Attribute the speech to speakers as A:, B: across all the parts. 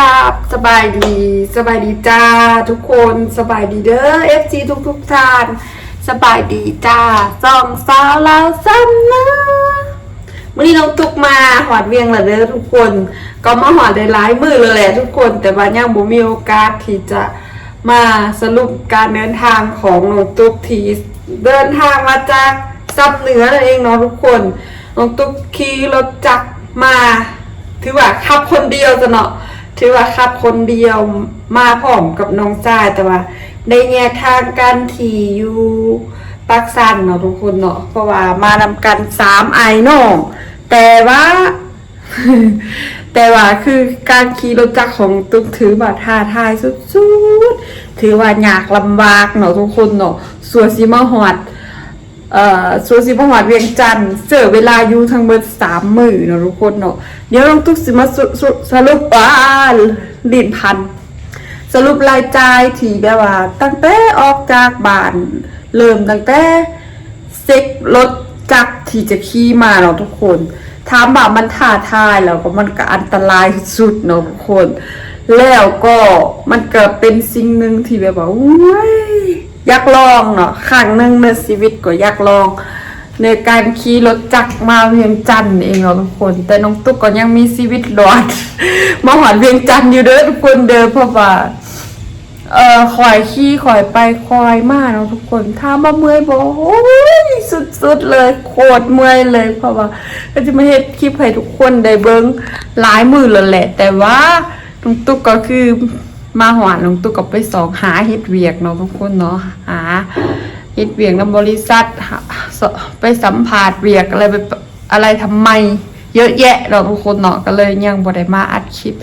A: กับสบายดีจ้าทุกคนสบายดีเด้อ FC ทุกท่านสบายดีจ้าส่องสาวเราซ้ำนะวันนี้น้องตุกมาหอดเวียงแล้วเด้อทุกคนก็มาหอดได้หลายมื้อเลยแหละทุกคนแต่ว่ายังบ่มีโอกาสที่จะมาสรุปการเดินทางของน้องตุกที่เดินทางมาจากซ้ำเหนือนั่นเองเนาะทุกคนน้องตุกขี่รถจักรมาถือว่าขับคนเดียวจะเนาะถือว่าขับคนเดียวมาพร้อมกับน้องจ้าแต่ว่าได้แยกทางกันที่อยู่ปักสันเนาะทุกคนเนาะเพราะว่ามานำกัน3ไอน้องแต่ว่า แต่ว่าคือการขี่รถจักรของตุ๊กถือว่าท้าทายสุดๆถือว่ายากลำบากเนาะทุกคนเนาะส่วนสิมาหอดส่วนสิมาหอดเวียงจันทร์เสือเวลาอยู่ทั้งเบิด3 มื้อเนาะทุกคนเนาะเดี๋ยวน้องตุ๊กสิมาสรุปลิ้นพันสรุปรายจ่ายที่แบบว่าตั้งแต่ออกจากบ้านเริ่มตั้งแต่เซ็กรถจักรที่จะขี่มาเนาะทุกคนถามว่ามันท้าทายแล้วก็มันก็อันตรายสุดเนาะทุกคนแล้วก็มันก็เป็นสิ่งหนึ่งที่แบบว่าอยากลองเนาะครั้งหนึ่งในชีวิตก็อยากลองในการขี่รถจักรมาเวียงจันทร์เองเนาะทุกคนแต่น้องตุ๊กก็ยังมีชีวิตรอด มาหอดเวียงจันทร์อยู่เด้อทุกคนเด้อเพราะว่าคอยขี่คอยไปคอยมาเนาะทุกคนถ้ามาเมื่อยบอกโอ้ยสุดๆเลยโคตรเมื่อยเลยเพราะว่าก็จะมาเฮ็ดคลิปให้ทุกคนได้เบิ่งหลายมื้อแล้วแหละแต่ว่าน้องตุ๊กก็คือมาหอดน้องตุ๊กก็ไปสองหาเฮ็ดเวียกเนาะทุกคนเนาะหาเฮ็ดเวียกนำบริษัทไปสัมภาษณ์เวียกอะไรไปอะไรทำไมเยอะแยะเราทุกคนเนาะก็เลยยังบ่ได้มาอัดคลิป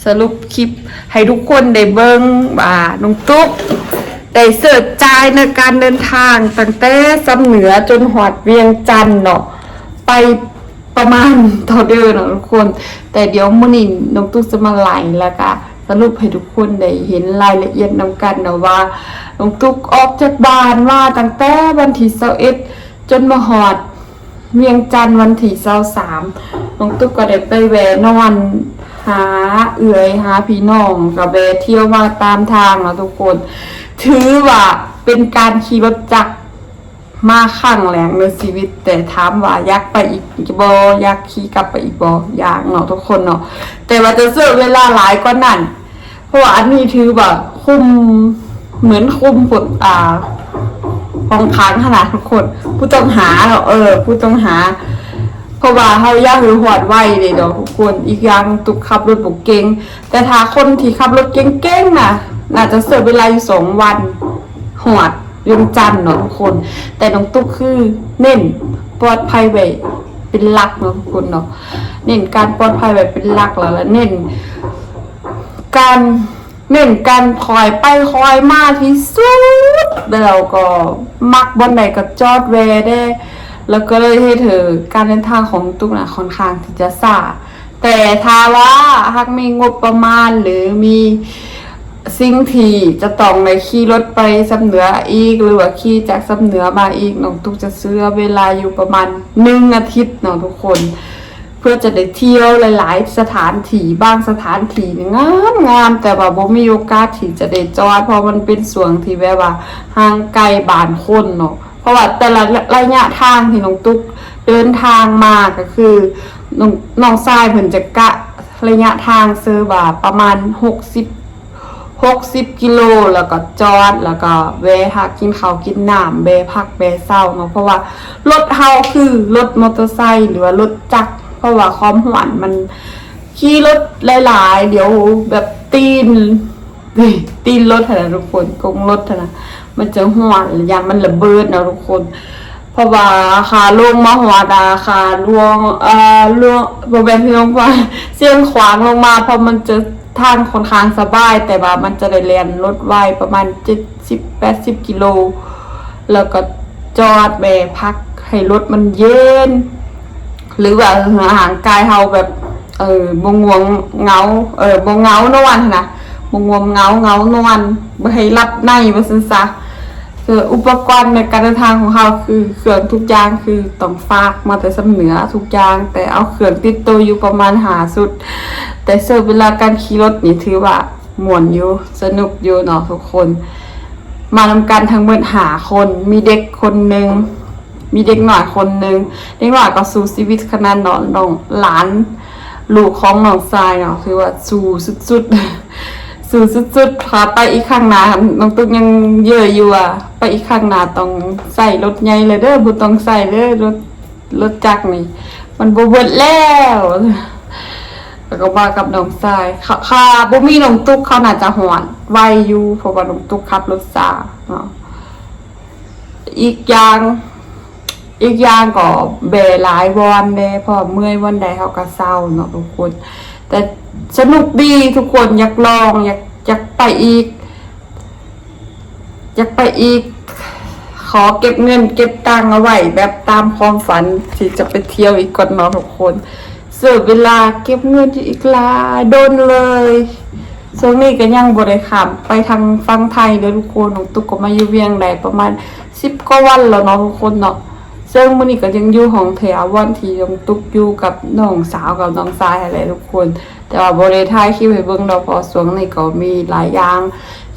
A: สรุปคลิปให้ทุกคนได้เบิ่งว่าน้องตุ๊กได้เสิร์ชจ่ายในการเดินทางตั้งแต่ซ้ำเหนือจนหอดเวียงจันทน์เนาะไปประมาณเท่าเดิมเนาะทุกคนแต่เดี๋ยวมื้อนี้น้องตุ๊กจะมาไล่แล้วก็สรุปให้ทุกคนได้เห็นรายละเอียดนำกันเนาะว่าน้องตุ๊กออกจากบ้านว่าตั้งแต่วันที่21จนมาหอดเวียงจันทน์วันที่23น้องตุ๊กก็ได้ไปแวะนอนหาหาพี่น้องกับแวะเที่ยวมาตามทางเนาะทุกคนถือว่าเป็นการขี่รถจักรมาครั้งแรกในชีวิตแต่ถามว่าอยากไปอีกบ่อยากขี่กลับไปอีกบ่อยากเนาะทุกคนเนาะแต่ว่าจะเสียเวลาหลายกว่านั้นเพราะว่าอันนี้ถือว่าคุมเหมือนคุมปดของค้างขนาดทุกคนผู้ต้องหาเนาะผู้ต้องหาเพราะว่าเขายากหรือหอดไวเลยเนาะทุกคนอีกอย่างตุกขับรถบุกเก่งแต่ถ้าคนที่ขับรถเก่งๆน่ะน่าจะเสียเวลาอยู่2 วันหอดเวียงจันทน์เนาะทุกคนแต่น้องตุ๊กคือเน้นปลอดภัยไว้เป็นหลักเนาะทุกคนเนาะเน้นการปลอดภัยไว้เป็นหลักแล้วเน้นการคอยไปคอยมาที่สุดแล้วก็มักบนไหนก็จอดแวได้แล้วก็เลยให้เธอการเดินทางของตุ๊กน่ะค่อนข้างที่จะซ่าแต่ถ้าว่าหากมีงบประมาณหรือมีสิ่งที่จะต้องในขี่รถไปซ้ำเหนืออีกหรือว่าขี่จากซ้ำเหนือมาอีกน้องตุ๊กจะซื้อเวลาอยู่ประมาณ1 อาทิตย์เนาะทุกคนเพื่อจะได้เที่ยวหลายๆสถานที่บางสถานที่งามแต่ว่าบ่มีโอกาสที่จะได้จอดเพราะมันเป็นส่วนที่แบบว่าห่างไกลบ้านคนเนาะเพราะว่าแต่ละระยะทางที่น้องตุ๊กเดินทางมาก็คือน้องชายเพิ่นจะกะระยะทางซื้อว่าประมาณ60 กิโลแล้วก็จอดแล้วก็แวะพักกินข้าวกินน้ำแวะพักแวะเศร้าเนาะเพราะว่ารถเฮาคือรถมอเตอร์ไซค์หรือว่ารถจักรเพราะว่าความหวานมันขี่รถหลายๆเดี๋ยวแบบตีนรถนะทุกคนกงรถนะมันจะหวานอย่างมันระเบิดนะทุกคนเพราะว่าขาลงมาหัวดาขาลวงบริเวณที่ลงไปเสียงขวางลงมาเพราะมันจะทางค่อนข้างสบายแต่ว่ามันจะได้เรียนรถไวประมาณ70-80 กิโลแล้วก็จอดแวะพักให้รถมันเย็นหรือว่าอาหารกายเฮาแบบบ่ง่วงเหงาบ่เหงานอนนะบ่ง่วงเหงานอนบ่ให้รับในว่าซั่นซะ คืออุปกรณ์ในการเดินทางของเราคือเครื่องทุกอย่างคือต้องฝากมาแต่สำเหนือทุกอย่างแต่เอาเครื่องติดตัวอยู่ประมาณสุดแต่เสิร์ฟเวลาการขี่รถนี่ถือว่าม่วนอยู่สนุกอยู่เนาะทุกคนมานำกันทั้งหมดคนมีเด็กคนหนึ่งมีเด็กหน่อยคนหนึ่งเด็กหน่อยก็สู้ชีวิตขนาดน้องหลานลูกของน้องทรายเนาะคือว่าสู้สุดๆสู้สุดๆพาไปอีกข้างหน้าน้องตุ๊กยังเยอะอยู่อ่ะไปอีกข้างหน้าต้องใส่รถใหญ่เลยเด้อบ่ต้องใส่เด้อรถจักรนี่มันบ่เบิดแล้วแล้วก็มากับน้องทรายค่ะบ่มีน้องตุ๊กเขาน่าจะหอนไวอยู่เพราะว่าน้องตุ๊กขับรถซาเนาะอีกอย่างก็เบหลายวันเด้พอเมื่อยวันใดเขาก็เศร้าเนาะทุกคนแต่สนุกดีทุกคนอยากลองอยากไปอีกขอเก็บเงินเก็บตังค์เอาไว้แบบตามความฝันที่จะไปเที่ยวอีกก่อนเนาะทุกคนเสิร์ฟเวลาเก็บเงินอีกลาโดนเลยช่วงนี้ก็ยังบ่ได้ข้ามไปทางฝั่งไทยเด้อทุกคนน้องตุ๊กก็มาอยู่เวียงได้ประมาณ10กว่าวันแล้วเนาะทุกคนเนาะซึ่งมื้อนี้ก็ยังอยู่ห้องแถววันที่น้องตุ๊กอยู่กับน้องสาวกับน้องชายอะไรทุกคนแต่ว่าบ่ได้ถ่ายคลิปให้เบิ่งดอกเพราะช่วงนี้ก็มีหลายอย่าง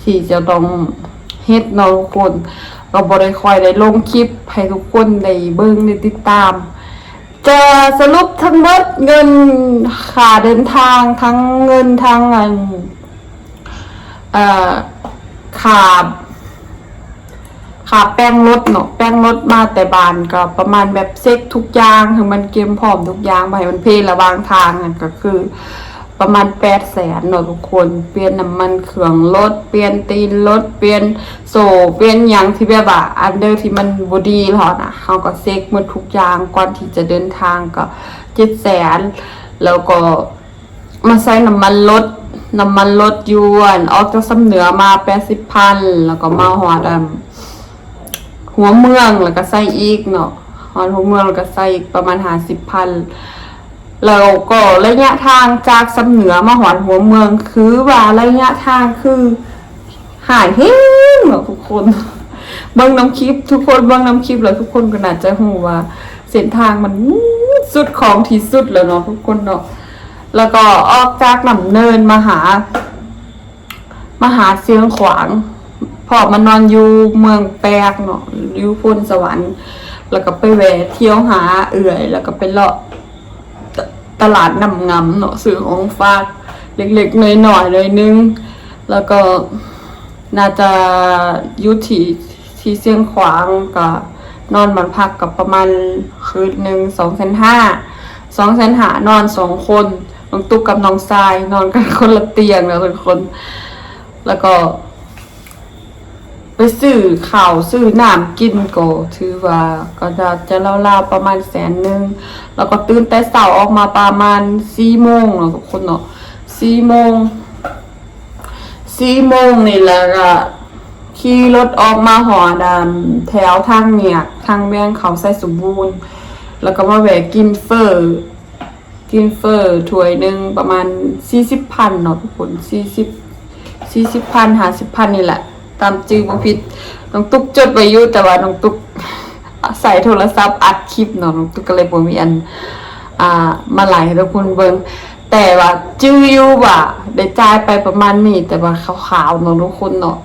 A: ที่จะต้องเฮ็ดเนาะทุกคนก็บ่ได้ค่อยได้ลงคลิปให้ทุกคนได้เบิ่งได้ติดตามจะสรุปทั้งหมดเงินค่าเดินทางทั้งเงินทั้งค่าแป้งรถเนาะแป้งรถมาแต่บ้านก็ประมาณแบบเซ็กทุกอย่างถึงมันเกมพร้อมทุกอย่างไปมันเพลระหว่างทางกันก็คือประมาณ800,000เนาะทุกคนเปลี่ยนน้ำมันเครื่องรถเปลี่ยนตีนรถเปลี่ยนโซ่เปลี่ยนหยังที่แบบว่าอันเดอร์ที่มันบ่ดีหรอกนะเฮาก็เซ็กหมดทุกอย่างก่อนที่จะเดินทางก็700,000แล้วก็มาใส่น้ำมันรถยวนออกจากสำเหนือมา80,000แล้วก็มาฮอดหัวเมืองแล้วก็ใส่อีกเนาะฮอดหัวเมืองแล้วก็ใส่อีกประมาณ50,000แล้วก็ระยะทางจากสำเหนือมาฮอดหัวเมืองคือว่าระยะทางคือหายเฮ้งเนาะทุกคนเบิ่งน้ำคลิปทุกคนเบิ่งน้ำคลิปแล้วทุกคนก็น่าจะฮู้ว่าเส้นทางมันสุดของที่สุดแล้วเนาะทุกคนเนาะแล้วก็ออกจากลำเนินมาหาเสียงขวางพอมานอนอยู่เมืองแปลกเนาะอยู่พนสวรรค์แล้วก็ไปแวะเที่ยวหาเอื่อยแล้วก็ไปเลาะตลาดน้ำงำเนาะซื้อของฝากเล็กๆน้อยๆเลยนึงแล้วก็น่าจะอยู่ที่เสียงขวางก็นอนมันพักกับประมาณคืนนึง250,000นอน2คนน้องตุ๊กกับน้องทรายนอนกันคนละเตียงแล้วทุกคนแล้วก็ไปซื้อข้าวซื้อน้ำกินก็ถือว่าก็จะราวๆประมาณ100,000แล้วก็ตื่นแต่เช้าออกมาประมาณ4 โมงเนาะทุกคนเนาะ4 โมงนี่แหละก็ขี่รถออกมาหอดแถวทางเมียกทางเมืองเขาไซสมบูรณ์แล้วก็มาแวะกินเฟอร์ถ้วยหนึ่งประมาณ40,000เนาะทุกคน40,000 50,000นี่แหละตามจื่อบ่ผิดน้องตุ๊กจดไว้อยู่แต่ว่าน้องตุ๊กใส่โทรศัพท์อัดคลิปเนาะน้องตุ๊กก็เลยบ่มีอันมาไล่ให้ทุกคนเบิ่งแต่ว่าจื่ออยู่ว่าได้จ่ายไปประมาณนี้แต่ว่าขาวๆเนาะทุกคนเนาะ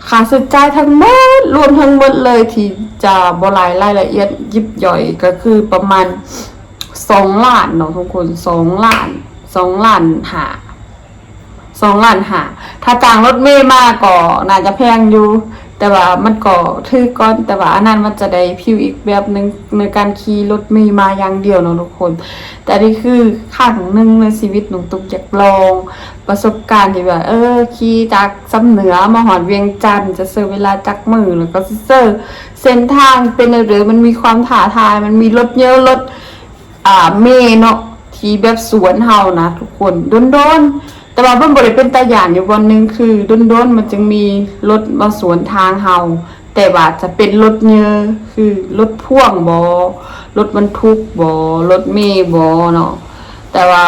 A: ค่าใช้จ่ายทั้งหมดรวมทั้งหมดเลยที่จะบ่รายละเอียดยิบย่อยก็คือประมาณ2 ล้านเนาะทุกคน2 ล้านถ้าจ้างรถเมล์มาก็น่าจะแพงอยู่แต่ว่ามันก็ถือก่อนแต่ว่าอันนั้นมันจะได้ผิวอีกแบบนึงในการขี่รถเมล์มาอย่างเดียวเนาะทุกคนแต่นี่คือครั้งนึงในชีวิตน้องตุ๊กอยากลองประสบการณ์ที่แบบขี่จากสำเหนือมาหอดเวียงจันทน์จะเสิร์ฟเวลาจักมือแล้วก็เสิร์ฟเส้นทางเป็นหรือมันมีความท้าทายมันมีรถเยอะรถเมล์เนาะที่แบบสวนเฮานะทุกคนโดนแต่ว่ามันบ่ได้เป็นตาหยานอยู่วันนึงคือโดนมันจึงมีรถมาสวนทางเฮาแต่ว่าจะเป็นรถเยอะคือรถพ่วงบ่รถบรรทุกบ่รถเมล์บ่เนาะแต่ว่า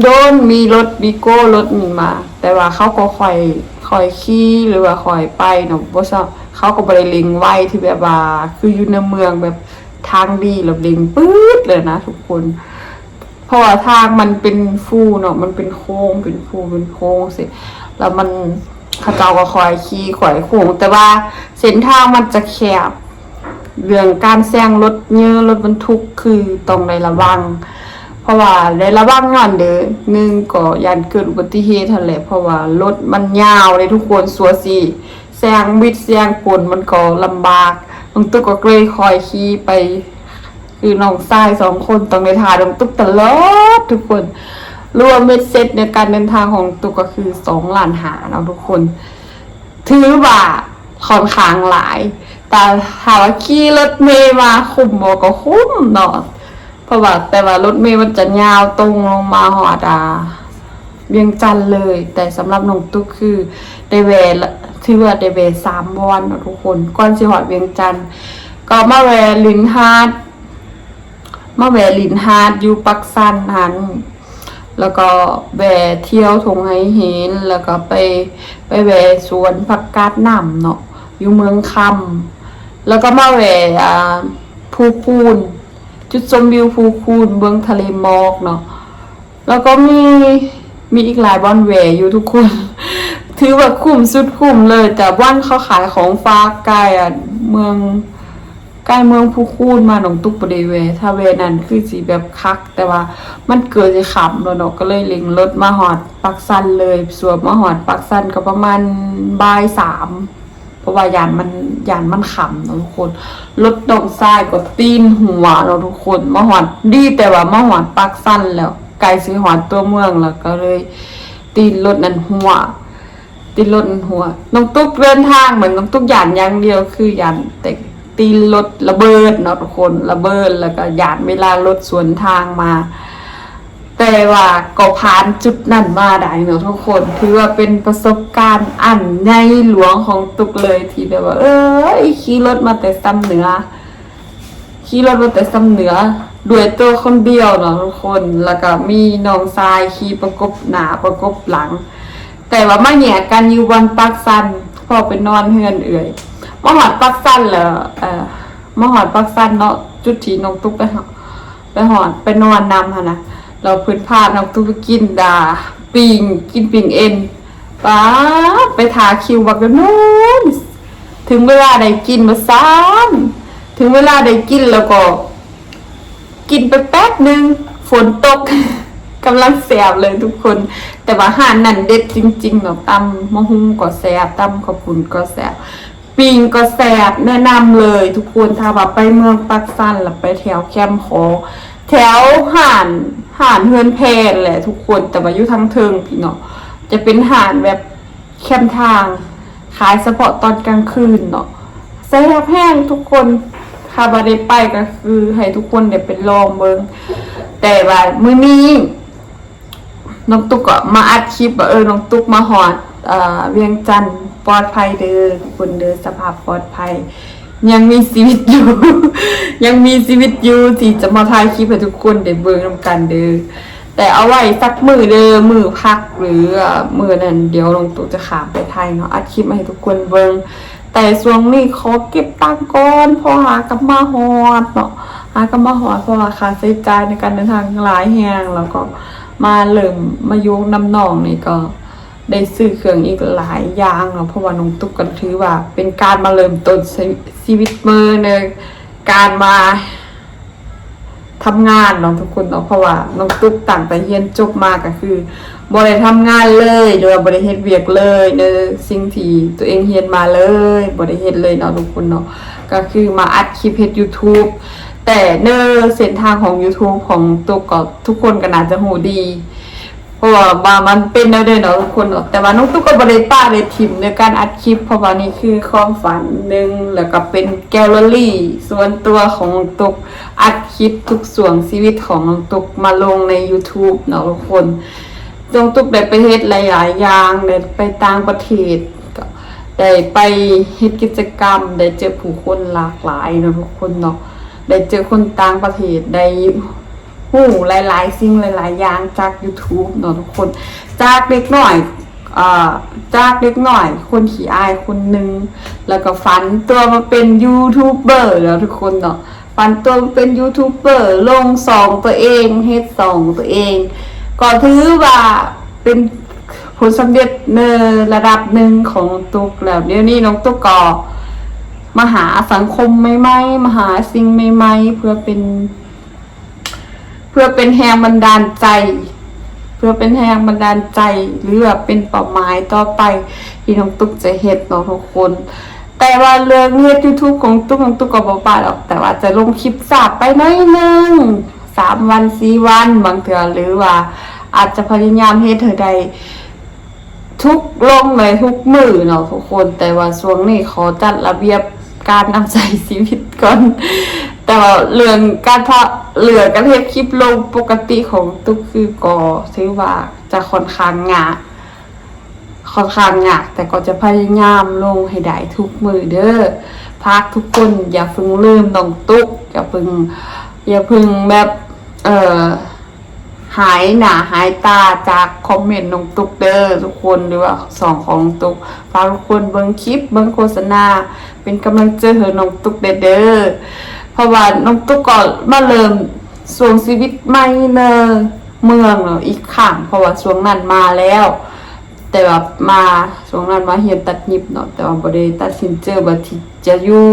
A: โดนมีรถวีโก้รถนี่มาแต่ว่าเขาก็ค่ คอยขี่หรือว่าคอยไปเนาะบ่ซะเขาก็บ่ได้เล็งไว้ที่แบบว่าคืออยู่ในเมืองแบบทางดีแล้วเล็งปื๊ดเลยนะทุกคนเพราะว่าทางมันเป็นฟูเนาะมันเป็นโค้งเป็นฟูเป็นโค้งสิแล้วมันเขาเจ้าก็คอยขี่คอยโค้งแต่ว่าเส้นทางมันจะแคบเรื่องการแซงรถเยอะรถบรรทุกคือต้องในระวังเพราะว่าในระวังงานเด้อหนึ่งก็ยันเกิดอุบัติเหตุนั่นแหละเพราะว่ารถมันยาวเลยทุกคนสัวสิแซงบิดแซงปนมันก็ลำบากน้องตุ๊กก็เลยคอยขี่ไปคือน้องชาย2คนต้องในทางน้องตุ๊กตลอดทุกคนรวมเม็ดเซ็ตในการเดินทางของตุ๊กก็คือ2 ล้านหาเนาะทุกคนถือว่าค่อนข้างหลายแต่ถามว่าขี่รถเมล์มาคุ้มบ่ก็คุ้มเนาะเพราะว่าแต่ว่ารถเมล์มันจะยาวตรงลงมาหอดเวียงจันทน์เลยแต่สำหรับน้องตุ๊กคือได้แวะถือว่าได้แวะ3 วันเนาะทุกคนก่อนสิฮอดเวียงจันทน์ก็มาแวะลินฮาดอยู่ปักสันนั้นแล้วก็แวะเที่ยวทงไหเห็นแล้วก็ไปแวะสวนผักกาดหนำเนาะอยู่เมืองคำแล้วก็มาแวะภูคูนจุดชมวิวภูคูนเบื้องทะเลหมอกเนาะแล้วก็มีอีกหลายบ่อนแวะอยู่ทุกคน ถือว่าคุ้มสุดคุ้มเลยแต่บ่อนเขาขายของฝากใกล้เมืองภูคูนมาหนองตุกบ่ได้แวะถ้าแวะนั่นคือสิแบบคักแต่ว่ามันเกิดสิค่ำแล้วเนาะก็เลยเล็งรถมาฮอดปักสันเลยส่วนมาฮอดปักสันก็ประมาณบ่าย 3เพราะว่ายานมันค่ำเนาะทุกคนรถดอกทรายก็ตีนหัวเนาะทุกคนมาฮอดดีแต่ว่ามาฮอดปักสันแล้วไกลสิฮอดตัวเมืองแล้วก็เลยตีนรถนั้นหัวน้องตุ๊กเดินทางเหมือนน้องตุ๊กยานอย่างเดียวคือยานแต่ตีนรถระเบิดเนาะทุกคนระเบิดแล้วก็ยานเวลารถสวนทางมาแต่ว่าก็ผ่านจุดนั้นมาได้เนาะทุกคนถือว่าเป็นประสบการณ์อันใหญ่หลวงของตุ๊กเลยที่แบบว่าขี่รถมาแต่ซ้ำเหนือด้วยตัวคนเดียวเนาะทุกคนแล้วก็มีน้องชายขี่ประกบหน้าประกบหลังแต่ว่ามาแหย่กันอยู่บนปักสันพอไปนอนเฮือนเอื่อยมาหอดปักสันแล้วมาหอดปักสันเนาะจุดที่น้องตุ๊กไปหอดไปนอนนำค่ะนะเราพื้นผ้าน้องตุ๊กกินปิงเอ็นป้าไปทาคิวบักกันนู้นถึงเวลาได้กินมาซ้ำถึงเวลาได้กินแล้วก็กินไปแป๊บนึงฝนตก กำลังแสบเลยทุกคนแต่ว่าอาหารนั่นเด็ดจริงๆเนาะตำมะฮุ่งก็แสบตำข้าวปุ้นก็แสบปิงก็แสบแนะนำเลยทุกคนถ้าว่าไปเมืองปักสันหรือไปแถวแคมป์ขอแถวห่านเฮือนแพนแหละทุกคนแต่ว่าอยู่ทางเทิงพี่เนาะจะเป็นห่านแบบแคมป์ทางขายเฉพาะตอนกลางคืนเนาะแซ่บแห้งทุกคนถ้าบ่ได้ไปก็คือให้ทุกคนได้ไปลองเบิ่งแต่ว่ามื้อนี้น้องตุ๊กก็มาอัดคลิปว่าน้องตุ๊กมาฮอดเวียงจันทน์ปลอดภัยเด้อทุกคนเด้อสภาพปลอดภัยยังมีชีวิตอยู่ ที่จะมาถ่ายคลิปให้ทุกคนได้เบิ่งนำกันเด้อแต่เอาไว้สักมื้อเด้อมื้อพักหรือมื้อนั้นเดี๋ยวน้องตุ๊กจะข้ามไปไทยเนาะอัดคลิปมาให้ทุกคนเบิ่งแต่ช่วงนี้ขอเก็บตังค์ก่อนพอหากลับมาฮอดเนาะเพราะว่าค่าใช้จ่ายในการเดินทางหลายแฮงแล้วก็มาเริ่มมาโยงน้ำหนองนี่ก็ได้ซื้อเครื่องอีกหลายอย่างเนาะเพราะว่าน้องตุ๊กก็ถือว่าเป็นการมาเริ่มต้นชีวิตมือในการมาทำงานเนาะทุกคนเนาะเพราะว่าน้องตุ๊กตั้งแต่เรียนจบมาก็คือบ่ได้ทำงานเลยโดยบ่ได้เฮ็ดเวียกเลยในสิ่งที่ตัวเองเรียนมาเลยบ่ได้เฮ็ดเลยเนาะทุกคนเนาะก็คือมาอัดคลิปเฮ็ด YouTube แต่เส้นทางของ YouTube ของตุ๊กก็ทุกคนก็น่าจะฮู้ดีเพราะว่ามันเป็นแนวเดินเนาะทุกคนเนาะแต่ว่าน้องตุ๊กก็บ่ได้ป้าได้ทิมในการอัดคลิปเพราะว่านี่คือความฝันนึงแล้วก็เป็นแกลเลอรี่ส่วนตัวของน้องตุ๊กอัดคลิปทุกส่วนชีวิตของน้องตุ๊กมาลงใน YouTube เนาะทุกคนน้องตุ๊กได้ไปเฮ็ดหลายๆอย่างได้ไปต่างประเทศก็ได้ไปเฮ็ดกิจกรรมได้เจอผู้คนหลากหลายเนาะทุกคนเนาะได้เจอคนต่างประเทศได้หลายๆสิ่งหลายๆอย่างจาก YouTube เนาะทุกคนจากเล็กน้อย จากเล็กหน่อยคนขี้อายคนหนึ่งแล้วก็ฝันตัวมาเป็นยูทูบเบอร์แล้วทุกคนเนาะฝันตัวมาเป็นยูทูบเบอร์ลงสองตัวเองเฮ็ดสองตัวเองก็ถือว่าเป็นผลสำเร็จในระดับหนึ่งของน้องตุ๊กแล้วเดี๋ยวนี้น้องตุ๊กก็มาหาสังคมใหม่ๆมาหาสิ่งใหม่ๆเพื่อเป็นแรงบันดาลใจเพื่อเป็นแรงบันดาลใจหรือว่าเป็นเป้าหมายต่อไปที่น้องตุ๊กจะเฮ็ดเนาะทุกคนแต่ว่าเรื่องเฮ็ด YouTube ของตุ๊กน้องตุ๊กก็บ่ปาหรอกแต่ว่าจะลงคลิปสาบไปหน่อยนึง3 วัน4 วันบางเทื่อหรือว่าอาจจะพยายามเฮ็ดเท่าใดทุกลงเลยทุกมื้อเนาะทุกคนแต่ว่าช่วงนี้ขอจัดระเบียบการนำใช้ชีวิตก่อนแต่ว่าเรื่องการเหลือการเทปคลิปลงปกติของตุ๊กคือก็ถือว่าจะค่อนข้างยากแต่ก็จะพยายามลงให้ได้ทุกมือเด้อพักทุกคนอย่าเพิ่งลืมน้องตุ๊กอย่าเพิ่งแบบหายหน้าหายตาจากคอมเมนต์น้องตุ๊กเด้อทุกคนหรือว่าสองของน้องตุ๊กฝากทุกคนเบิ่งคลิปเบิ่งโฆษณาเป็นกำลังใจให้น้องตุ๊กเด้อเพราะว่าน้องตุ๊กก็มาเริ่มช่วงชีวิตใหม่ในเมืองเนาะอีกครั้งเพราะว่าช่วงนั้นมาแล้วแต่ว่ามาช่วงนั้นมาเรียนตัดเย็บเนาะแต่ว่าบ่ได้ตัดสินใจว่าที่จะอยู่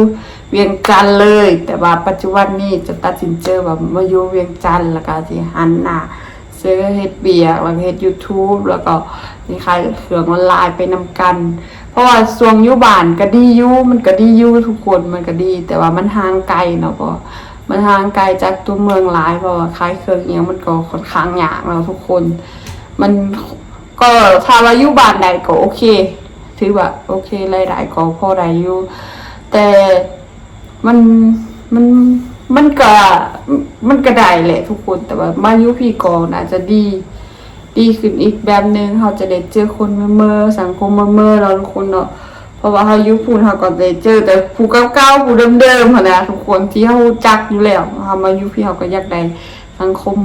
A: เวียงจันทน์เลยแต่ว่าปัจจุบันนี้จะตัดสินใจว่ามาอยู่เวียงจันทน์แล้วก็สิหันหน้าซื้อเฮ็ดเบียร์แล้วก็เฮ็ด YouTube แล้วก็นี่ขายเครื่องออนไลน์ไปนำกันเพราะว่าช่วงอยู่บ้านก็ดีอยู่มันก็ดีอยู่ทุกคนมันก็ดีแต่ว่ามันห่างไกลเนาะก็มันห่างไกลจากตัวเมืองหลายเพราะว่าขายเครื่องเอียงมันก็ค่อนข้างยากเนาะทุกคนมันก็ถ้าว่าอยู่บ้านใดก็โอเคถือว่าโอเครายได้ก็พอได้อยู่แต่มันก็ได้แหละทุกคนแต่ว่ามาอยู่พี่ก็น่าจะดีขึ้นอีกแบบนึงเขาจะได้เจอคนเมื่อสังคมเมื่อเราทุกคนเนาะเพราะว่าเขาอยู่พูนเขาก็ได้เจอแต่ผู้เก่าๆผู้เดิมๆหั่นนะทุกคนที่เขาจักอยู่แล้วเขามาอยู่พี่เขาก็อยากได้สังคม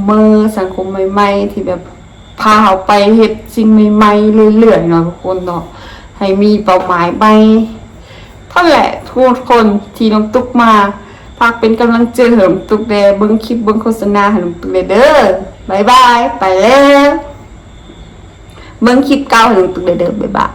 A: สังคมใหม่ๆที่แบบพาเขาไปเฮ็ดสิ่งใหม่ๆเรื่อยๆเนาะทุกคนเนาะให้มีเป้าหมายไปเท่าแหละทุกคนที่น้องตุ๊กมาฝากเป็นกำลังใจให้น้องตุ๊กเด้อเบิ่งคลิปเบิ่งโฆษณาให้น้องตุ๊กเด้อบ๊ายบายไปแล้วเบิ่งคลิปเก่าให้น้องตุ๊กเด้อบ๊ายบาย